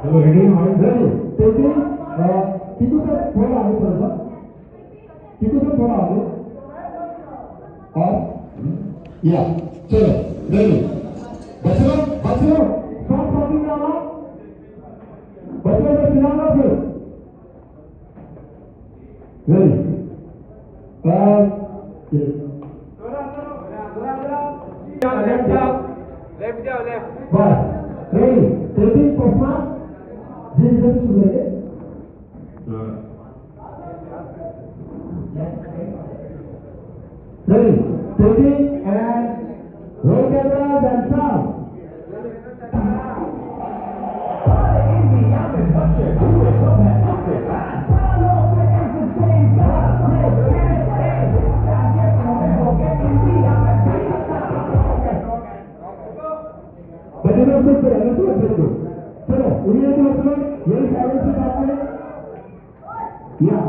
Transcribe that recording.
ready, ready. Taking, कितु से थोड़ा आगे पड़ेगा, कितु से थोड़ा आगे, और, या, चलो, ready. बच्चों, stop talking now. बच्चों को चिल्लाना फिर. Ready. Left जाओ. Bye. Ready. Taking Pusma. This is the Ready. Taking and roll cameras and sound. बच्चों को चलो, उन्हें तो मतलब यही साइलेंस की बात है या